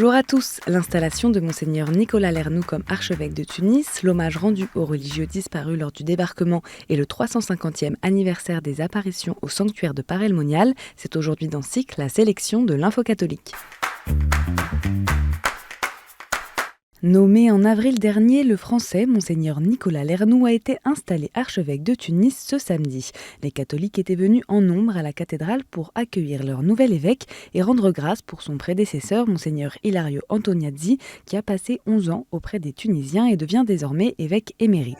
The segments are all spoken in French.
Bonjour à tous. L'installation de Monseigneur Nicolas Lernoux comme archevêque de Tunis, l'hommage rendu aux religieux disparus lors du débarquement et le 350e anniversaire des apparitions au sanctuaire de Paray-le-Monial, c'est aujourd'hui dans SIC la sélection de l'Info catholique. Nommé en avril dernier, le Français, Monseigneur Nicolas Lernoux, a été installé archevêque de Tunis ce samedi. Les catholiques étaient venus en nombre à la cathédrale pour accueillir leur nouvel évêque et rendre grâce pour son prédécesseur, Monseigneur Ilario Antoniazzi, qui a passé 11 ans auprès des Tunisiens et devient désormais évêque émérite.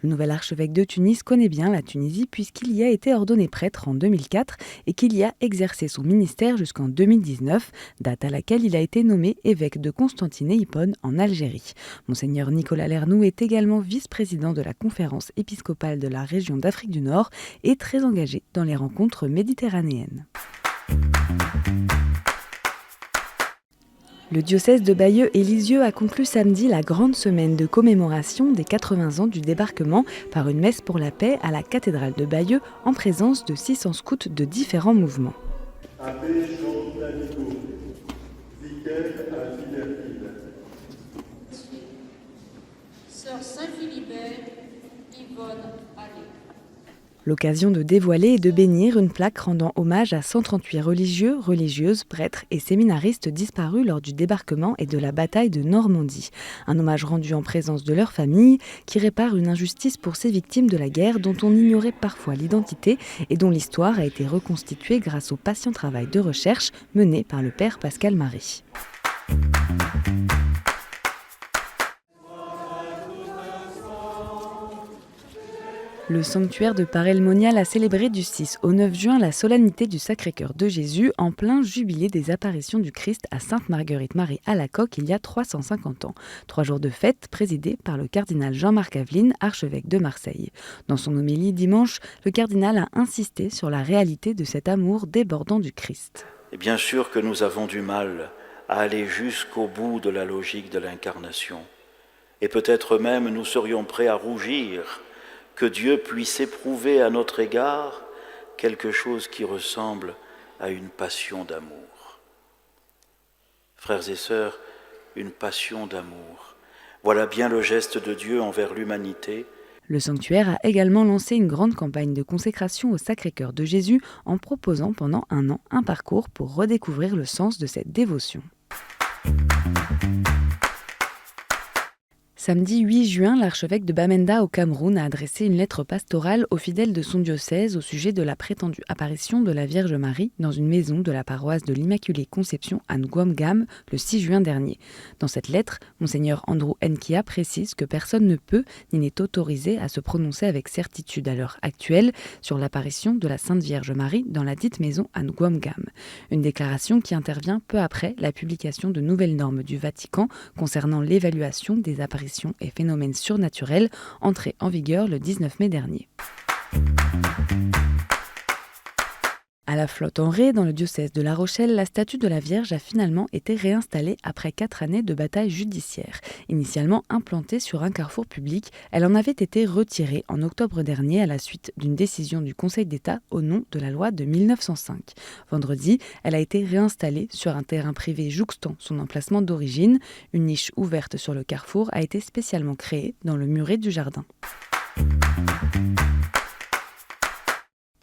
Le nouvel archevêque de Tunis connaît bien la Tunisie puisqu'il y a été ordonné prêtre en 2004 et qu'il y a exercé son ministère jusqu'en 2019, date à laquelle il a été nommé évêque de Constantine-et-Hippone en Algérie. Monseigneur Nicolas Lernoux est également vice-président de la conférence épiscopale de la région d'Afrique du Nord et très engagé dans les rencontres méditerranéennes. Le diocèse de Bayeux et Lisieux a conclu samedi la grande semaine de commémoration des 80 ans du débarquement par une messe pour la paix à la cathédrale de Bayeux en présence de 600 scouts de différents mouvements. Sœur Saint-Philibert, Yvonne Allais. L'occasion de dévoiler et de bénir une plaque rendant hommage à 138 religieux, religieuses, prêtres et séminaristes disparus lors du débarquement et de la bataille de Normandie. Un hommage rendu en présence de leurs familles qui répare une injustice pour ces victimes de la guerre dont on ignorait parfois l'identité et dont l'histoire a été reconstituée grâce au patient travail de recherche mené par le père Pascal Marie. Le sanctuaire de Paray-le-Monial a célébré du 6 au 9 juin la solennité du Sacré-Cœur de Jésus en plein jubilé des apparitions du Christ à Sainte-Marguerite-Marie à la Coque il y a 350 ans. 3 jours de fête présidés par le cardinal Jean-Marc Aveline, archevêque de Marseille. Dans son homélie dimanche, le cardinal a insisté sur la réalité de cet amour débordant du Christ. Et bien sûr que nous avons du mal à aller jusqu'au bout de la logique de l'incarnation. Et peut-être même nous serions prêts à rougir que Dieu puisse éprouver à notre égard quelque chose qui ressemble à une passion d'amour. Frères et sœurs, une passion d'amour. Voilà bien le geste de Dieu envers l'humanité. Le sanctuaire a également lancé une grande campagne de consécration au Sacré-Cœur de Jésus en proposant pendant un an un parcours pour redécouvrir le sens de cette dévotion. Samedi 8 juin, l'archevêque de Bamenda au Cameroun a adressé une lettre pastorale aux fidèles de son diocèse au sujet de la prétendue apparition de la Vierge Marie dans une maison de la paroisse de l'Immaculée Conception à Ngouam-Gam le 6 juin dernier. Dans cette lettre, Monseigneur Andrew Nkia précise que personne ne peut ni n'est autorisé à se prononcer avec certitude à l'heure actuelle sur l'apparition de la Sainte Vierge Marie dans la dite maison à Ngouam-Gam. Une déclaration qui intervient peu après la publication de nouvelles normes du Vatican concernant l'évaluation des apparitions et phénomènes surnaturels entrés en vigueur le 19 mai dernier. À la Flotte-en-Ré, dans le diocèse de La Rochelle, la statue de la Vierge a finalement été réinstallée après 4 années de bataille judiciaire. Initialement implantée sur un carrefour public, elle en avait été retirée en octobre dernier à la suite d'une décision du Conseil d'État au nom de la loi de 1905. Vendredi, elle a été réinstallée sur un terrain privé jouxtant son emplacement d'origine. Une niche ouverte sur le carrefour a été spécialement créée dans le muret du jardin.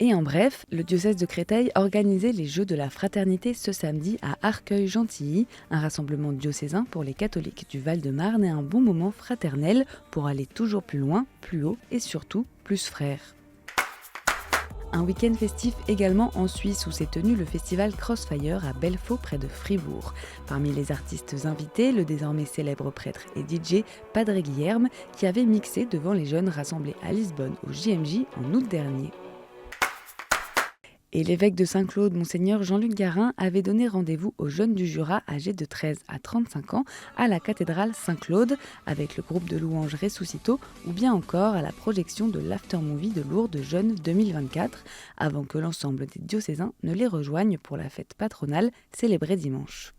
Et en bref, le diocèse de Créteil organisait les Jeux de la Fraternité ce samedi à Arcueil-Gentilly, un rassemblement diocésain pour les catholiques du Val-de-Marne et un bon moment fraternel pour aller toujours plus loin, plus haut et surtout plus frères. Un week-end festif également en Suisse où s'est tenu le festival Crossfire à Belfaux près de Fribourg. Parmi les artistes invités, le désormais célèbre prêtre et DJ Padre Guilherme qui avait mixé devant les jeunes rassemblés à Lisbonne au JMJ en août dernier. Et l'évêque de Saint-Claude, Monseigneur Jean-Luc Garin, avait donné rendez-vous aux jeunes du Jura âgés de 13 à 35 ans à la cathédrale Saint-Claude avec le groupe de louanges Ressuscito ou bien encore à la projection de l'aftermovie de Lourdes Jeunes 2024 avant que l'ensemble des diocésains ne les rejoignent pour la fête patronale célébrée dimanche.